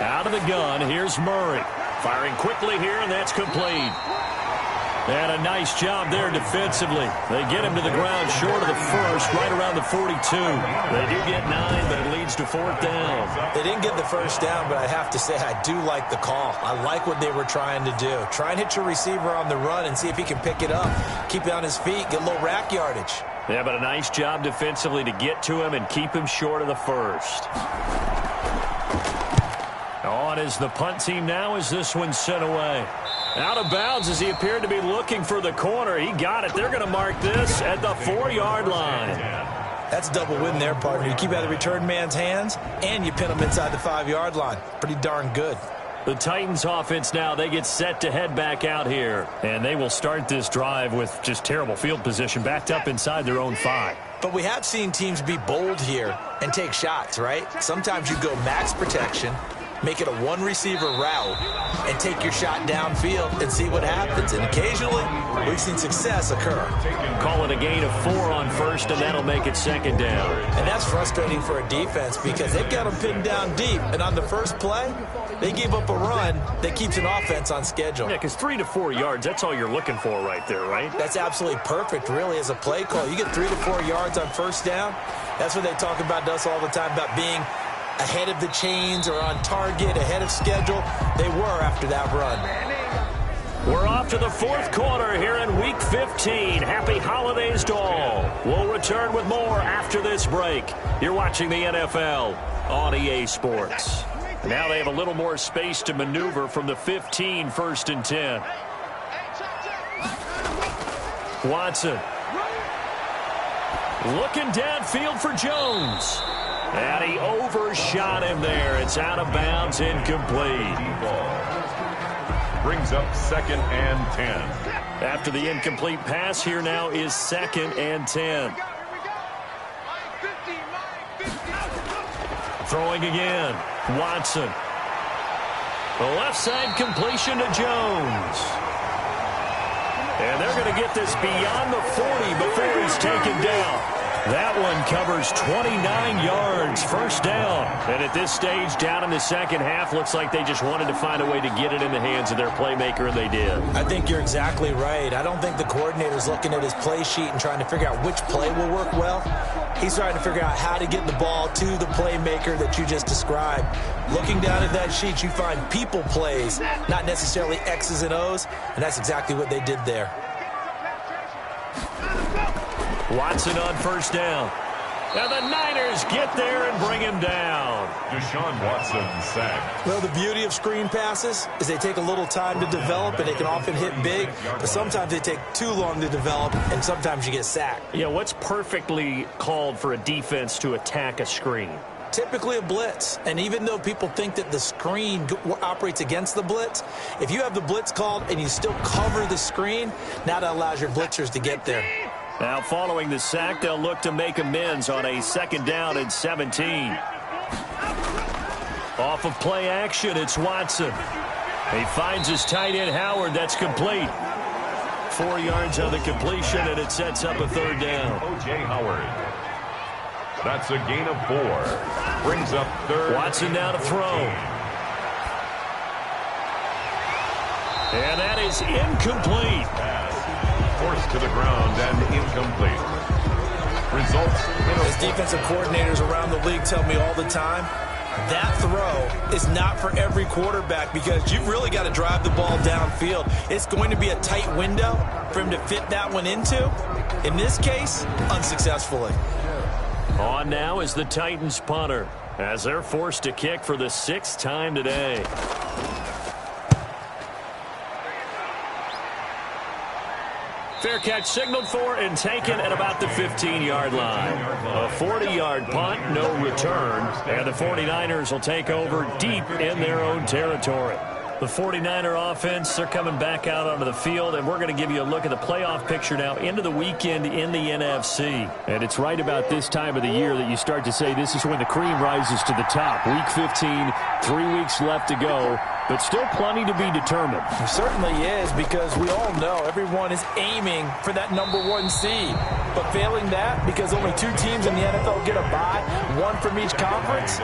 Out of the gun, here's Murray. Firing quickly here, and that's complete. And a nice job there defensively. They get him to the ground short of the first, right around the 42. They do get 9, but it leads to 4th down. They didn't get the first down, but I have to say I do like the call. I like what they were trying to do. Try and hit your receiver on the run and see if he can pick it up. Keep it on his feet, get a little rack yardage. Yeah, but a nice job defensively to get to him and keep him short of the first. On is the punt team now as this one's sent away. Out of bounds as he appeared to be looking for the corner. He got it. They're going to mark this at the 4-yard line. That's a double win there, partner. You keep out of the return man's hands, and you pin him inside the 5-yard line. Pretty darn good. The Titans offense now, they get set to head back out here. And they will start this drive with just terrible field position, backed up inside their own 5. But we have seen teams be bold here and take shots, right? Sometimes you go max protection, make it a one-receiver route, and take your shot downfield and see what happens. And occasionally, we've seen success occur. Call it a gain of 4 on first, and that'll make it 2nd down. And that's frustrating for a defense because they've got them pinned down deep. And on the first play, they gave up a run that keeps an offense on schedule. Yeah, because 3 to 4 yards, that's all you're looking for right there, right? That's absolutely perfect, really, as a play call. You get 3 to 4 yards on first down. That's what they talk about to us all the time, about being ahead of the chains or on target, ahead of schedule. They were after that run. We're off to the 4th quarter here in Week 15. Happy holidays to all. We'll return with more after this break. You're watching the NFL on EA Sports. Now they have a little more space to maneuver from the 15, 1st and 10. Watson. Looking downfield for Jones. And he overshot him there. It's out of bounds, incomplete. Brings up 2nd and 10. After the incomplete pass, here now is 2nd and 10. Throwing again. Watson. The left side completion to Jones. And they're going to get this beyond the 40 before he's taken down. That one covers 29 yards, 1st down. And at this stage, down in the second half, looks like they just wanted to find a way to get it in the hands of their playmaker, and they did. I think you're exactly right. I don't think the coordinator's looking at his play sheet and trying to figure out which play will work well. He's trying to figure out how to get the ball to the playmaker that you just described. Looking down at that sheet, you find people plays, not necessarily X's and O's, and that's exactly what they did there. Watson on 1st down. And the Niners get there and bring him down. Deshaun Watson sacked. Well, the beauty of screen passes is they take a little time to develop, and they can often hit big, but sometimes they take too long to develop, and sometimes you get sacked. Yeah, what's perfectly called for a defense to attack a screen? Typically a blitz, and even though people think that the screen operates against the blitz, if you have the blitz called and you still cover the screen, now that allows your blitzers to get there. Now following the sack, they'll look to make amends on a 2nd down and 17. Off of play action, it's Watson. He finds his tight end Howard. That's complete. 4 yards on the completion, and it sets up a third down. O.J. Howard. That's a gain of 4. Brings up third. Watson now to throw. And that is incomplete. Forced to the ground and incomplete. Results. As defensive coordinators around the league tell me all the time, that throw is not for every quarterback because you've really got to drive the ball downfield. It's going to be a tight window for him to fit that one into. In this case, unsuccessfully. On now is the Titans punter as they're forced to kick for the 6th time today. Fair catch signaled for and taken at about the 15-yard line. A 40-yard punt, no return, and the 49ers will take over deep in their own territory. The 49er offense, they're coming back out onto the field, and we're going to give you a look at the playoff picture now into the weekend in the NFC. And it's right about this time of the year that you start to say this is when the cream rises to the top. Week 15, 3 weeks left to go, but still plenty to be determined. It certainly is, because we all know everyone is aiming for that #1 seed. But failing that, because only 2 teams in the NFL get a bye, 1 from each conference,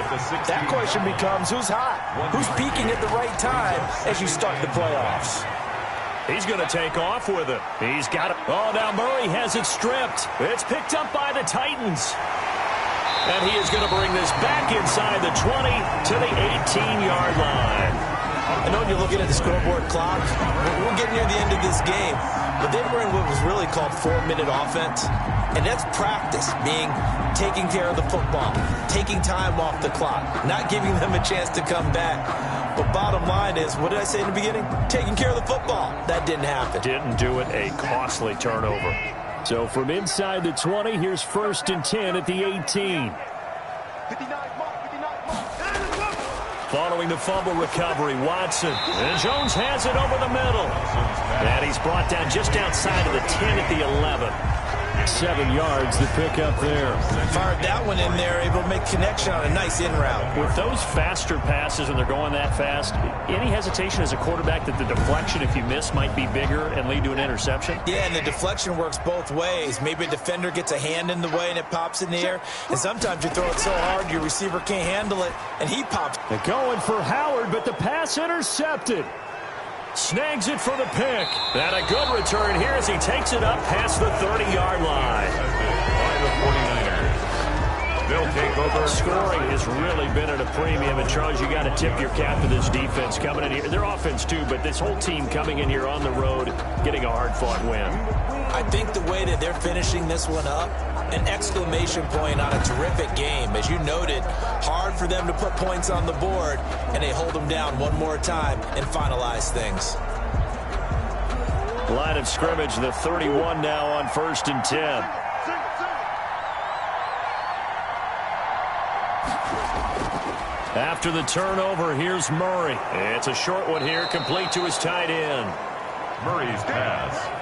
that question becomes who's hot? Who's peaking at the right time as you start the playoffs? He's going to take off with it. He's got it. Oh, now Murray has it stripped. It's picked up by the Titans. And he is going to bring this back inside the 20 to the 18-yard line. I know you're looking at the scoreboard clock. We're getting near the end of this game. But they were in what was really called 4-minute offense. And that's practice, being taking care of the football, taking time off the clock, not giving them a chance to come back. But bottom line is, what did I say in the beginning? Taking care of the football. That didn't happen. Didn't do it. A costly turnover. So from inside the 20, here's 1st and 10 at the 18. Following the fumble recovery, Watson. And Jones has it over the middle. And he's brought down just outside of the 10 at the 11. 7 yards to pick up there. Fired that one in there, able to make connection on a nice in route. With those faster passes and they're going that fast, any hesitation as a quarterback that the deflection, if you miss, might be bigger and lead to an interception? Yeah, and the deflection works both ways. Maybe a defender gets a hand in the way and it pops in the air. And sometimes you throw it so hard your receiver can't handle it, and he pops. They're going for Howard, but the pass intercepted. Snags it for the pick. And a good return here as he takes it up past the 30-yard line. By the 49ers. They'll take over. Scoring has really been at a premium. And, Charles, you got to tip your cap to this defense coming in here. Their offense, too, but this whole team coming in here on the road, getting a hard-fought win. I think the way that they're finishing this one up, an exclamation point on a terrific game. As you noted, hard for them to put points on the board, and they hold them down one more time and finalize things. Line of scrimmage, the 31 now on 1st and 10. After the turnover, here's Murray. It's a short one here, complete to his tight end. Murray's pass.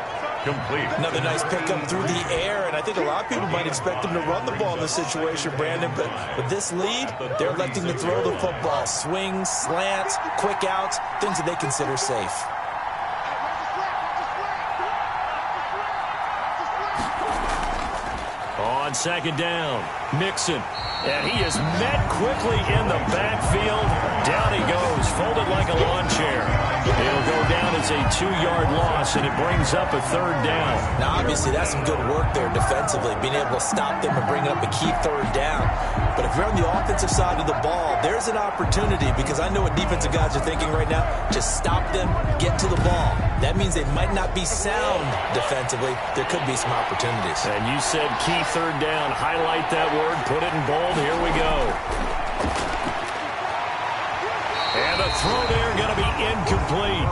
Complete. Another nice pickup through the air, and I think a lot of people might expect him to run the ball in this situation, Brandon, but with this lead, they're electing to throw the football. Swings, slants, quick outs, things that they consider safe. On 2nd down, Mixon. And he is met quickly in the backfield. Down he goes, folded like a lawn chair. It'll go down as a 2-yard loss, and it brings up a 3rd down. Now, obviously, that's some good work there defensively, being able to stop them and bring up a key 3rd down. But if you're on the offensive side of the ball, there's an opportunity, because I know what defensive guys are thinking right now. Just stop them, get to the ball. That means they might not be sound defensively. There could be some opportunities. And you said key 3rd down. Highlight that word, put it in bold. Here we go. And the throw there going to be incomplete.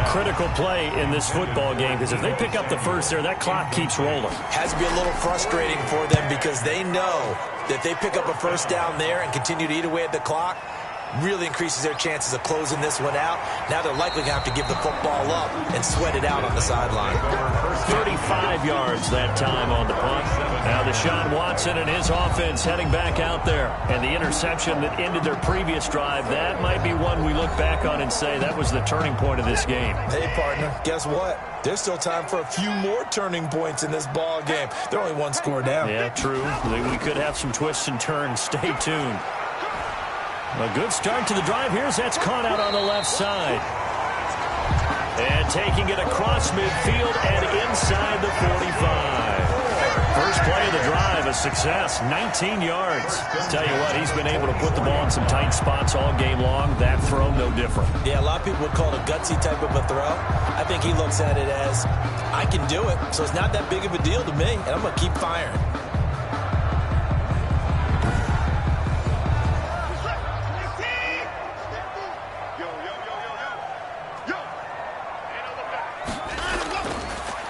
Critical play in this football game, because if they pick up the first there, that clock keeps rolling. Has to be a little frustrating for them, because they know that if they pick up a 1st down there and continue to eat away at the clock, really increases their chances of closing this one out. Now they're likely going to have to give the football up and sweat it out on the sideline. 35 yards that time on the punt. Now Deshaun Watson and his offense heading back out there. And the interception that ended their previous drive, that might be one we look back on and say that was the turning point of this game. Hey, partner, guess what? There's still time for a few more turning points in this ball game. They're only one score down. Yeah, true. We could have some twists and turns. Stay tuned. A good start to the drive. That's caught out on the left side. And taking it across midfield and inside the 45. First play of the drive, a success, 19 yards. Tell you what, he's been able to put the ball in some tight spots all game long. That throw, no different. Yeah, a lot of people would call it a gutsy type of a throw. I think he looks at it as, I can do it, so it's not that big of a deal to me, and I'm going to keep firing.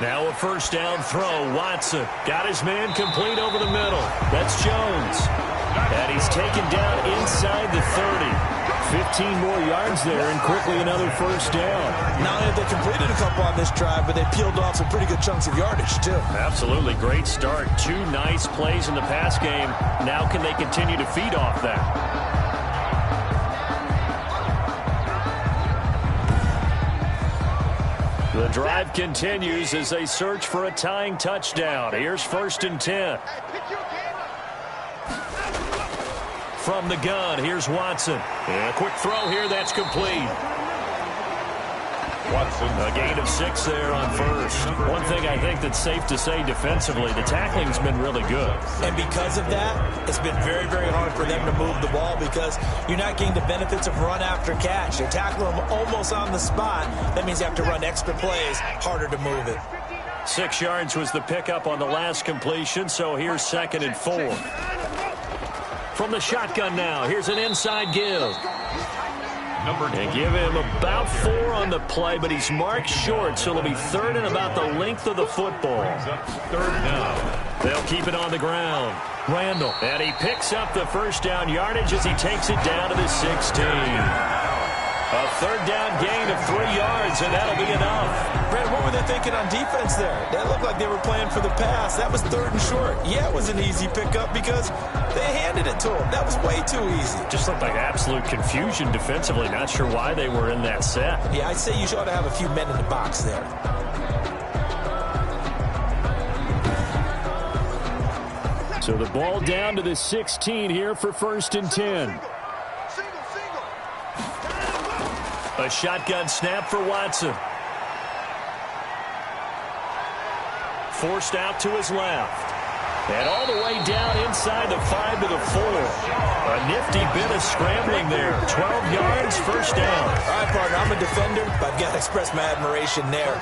Now a first down throw. Watson got his man complete over the middle. That's Jones. And he's taken down inside the 30. 15 more yards there and quickly another first down. Not only have they completed a couple on this drive, but they peeled off some pretty good chunks of yardage, too. Absolutely. Great start. 2 nice plays in the pass game. Now can they continue to feed off that? The drive continues as they search for a tying touchdown. Here's 1st and 10. From the gun, here's Watson. And a quick throw here, that's complete. Watson. A gain of 6 there on first. One thing I think that's safe to say defensively, the tackling's been really good. And because of that, it's been very, very hard for them to move the ball because you're not getting the benefits of run after catch. They tackle them almost on the spot. That means you have to run extra plays, harder to move it. 6 yards was the pickup on the last completion, so here's 2nd and 4. From the shotgun now, here's an inside give. And give him about 4 on the play, but he's marked short, so it'll be 3rd and about the length of the football. 3rd down. They'll keep it on the ground. Randall, and he picks up the first down yardage as he takes it down to the 16. A 3rd down gain of 3 yards, and that'll be enough. Brad, what were they thinking on defense there? That looked like they were playing for the pass. That was 3rd and short. Yeah, it was an easy pickup because they handed it to him. That was way too easy. Just looked like absolute confusion defensively. Not sure why they were in that set. Yeah, I'd say you ought to have a few men in the box there. So the ball down to the 16 here for 1st and 10. A shotgun snap for Watson. Forced out to his left. And all the way down inside the 5 to the 4. A nifty bit of scrambling there. 12 yards, first down. All right, partner, I'm a defender, but I've got to express my admiration there.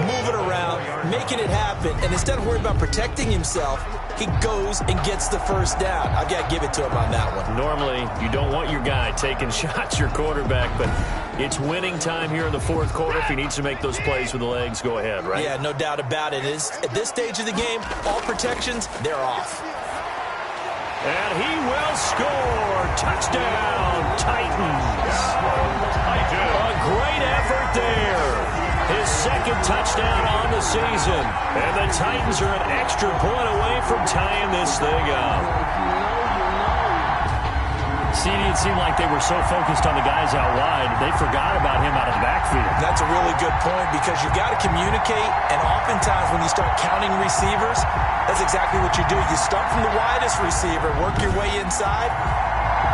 Moving around, making it happen, and instead of worrying about protecting himself, he goes and gets the first down. I've got to give it to him on that one. Normally, you don't want your guy taking shots, your quarterback, but it's winning time here in the 4th quarter. If he needs to make those plays with the legs, go ahead, right? Yeah, no doubt about it. At this stage of the game, all protections, they're off. And he will score. Touchdown, Titans. A great effort there. His 2nd touchdown on the season. And the Titans are an extra point away from tying this thing up. CD, it seemed like they were so focused on the guys out wide, they forgot about him out of the backfield. That's a really good point because you've got to communicate, and oftentimes when you start counting receivers, that's exactly what you do. You start from the widest receiver, work your way inside.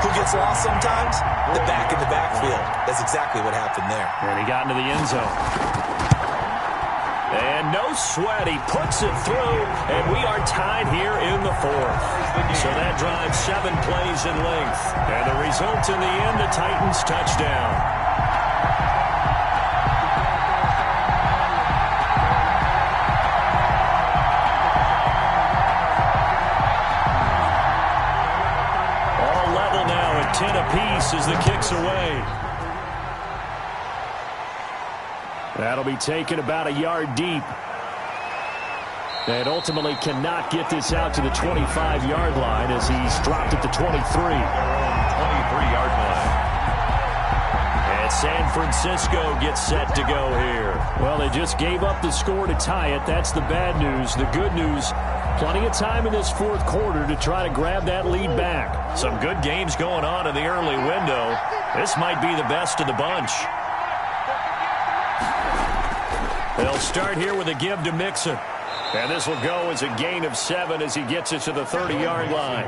Who gets lost sometimes? The back in the backfield. That's exactly what happened there. And he got into the end zone. And no sweat, he puts it through, and we are tied here in the 4th. So that drives 7 plays in length. And the result in the end, the Titans touchdown. All level now at 10 apiece as the kick's away. That'll be taken about a yard deep. And ultimately cannot get this out to the 25-yard line as he's dropped at the 23. 23-yard line. As San Francisco gets set to go here. Well, they just gave up the score to tie it. That's the bad news. The good news, plenty of time in this fourth quarter to try to grab that lead back. Some good games going on in the early window. This might be the best of the bunch. They'll start here with a give to Mixon. And this will go as a gain of 7 as he gets it to the 30-yard line.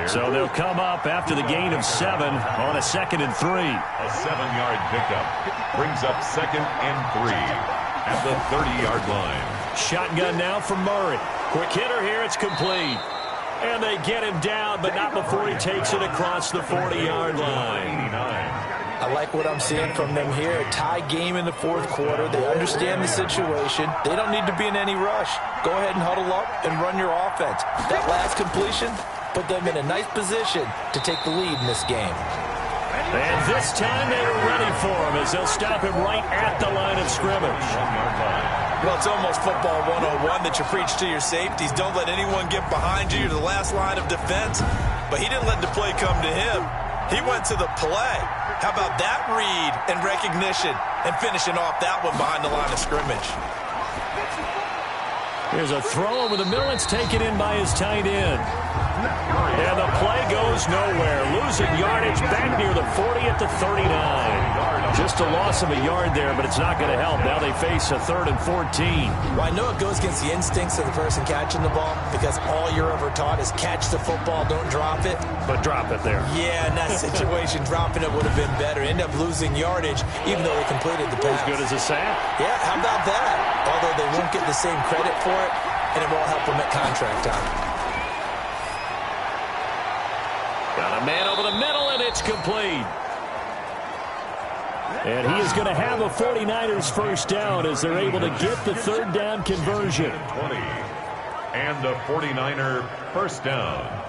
So they'll come up after the gain of 7 on a 2nd and 3. A 7-yard pickup brings up 2nd and 3 at the 30-yard line. Shotgun now from Murray. Quick hitter here. It's complete. And they get him down, but not before he takes it across the 40-yard line. I like what I'm seeing from them here. A tie game in the fourth quarter. They understand the situation. They don't need to be in any rush. Go ahead and huddle up and run your offense. That last completion put them in a nice position to take the lead in this game. And this time they were ready for him as they'll stop him right at the line of scrimmage. Well, it's almost football 101 that you preach to your safeties. Don't let anyone get behind you. You're the last line of defense. But he didn't let the play come to him. He went to the play. How about that read and recognition and finishing off that one behind the line of scrimmage? Here's a throw over the middle. It's taken in by his tight end. And the play goes nowhere. Losing yardage back near the 40 at the 39. Just a loss of a yard there, but it's not going to help. Now they face a 3rd and 14. Well, I know it goes against the instincts of the person catching the ball because all you're ever taught is catch the football, don't drop it. But drop it there. Yeah, in that situation, dropping it would have been better. End up losing yardage, even though they completed the pass. As good as a sack. Yeah, how about that? Although they won't get the same credit for it, and it won't help them at contract time. Got a man over the middle, and it's complete. And he is going to have a 49ers first down as they're able to get the 3rd down conversion. 20. And a 49er first down.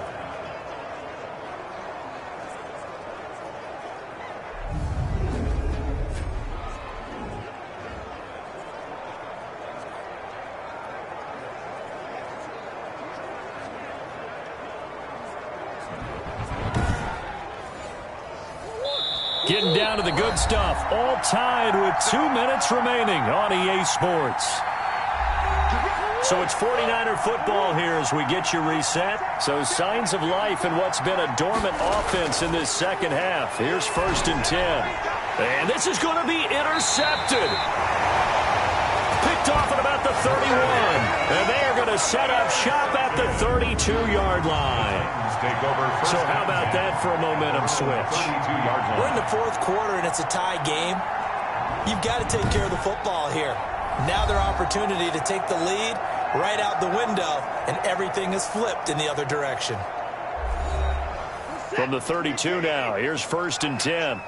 Getting down to the good stuff. All tied with 2 minutes remaining on EA Sports. So it's 49er football here as we get you reset. So signs of life in what's been a dormant offense in this second half. Here's 1st and 10. And this is going to be intercepted. Picked off at about the 31. And they are going to set up shop at the 32-yard line. So how about that for a momentum switch? We're in the fourth quarter, and it's a tie game. You've got to take care of the football here. Now their opportunity to take the lead right out the window, and everything is flipped in the other direction. From the 32 now, here's 1st and 10.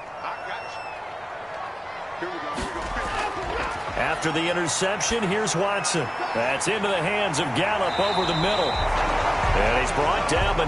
After the interception, here's Watson. That's into the hands of Gallup over the middle. And he's brought down, but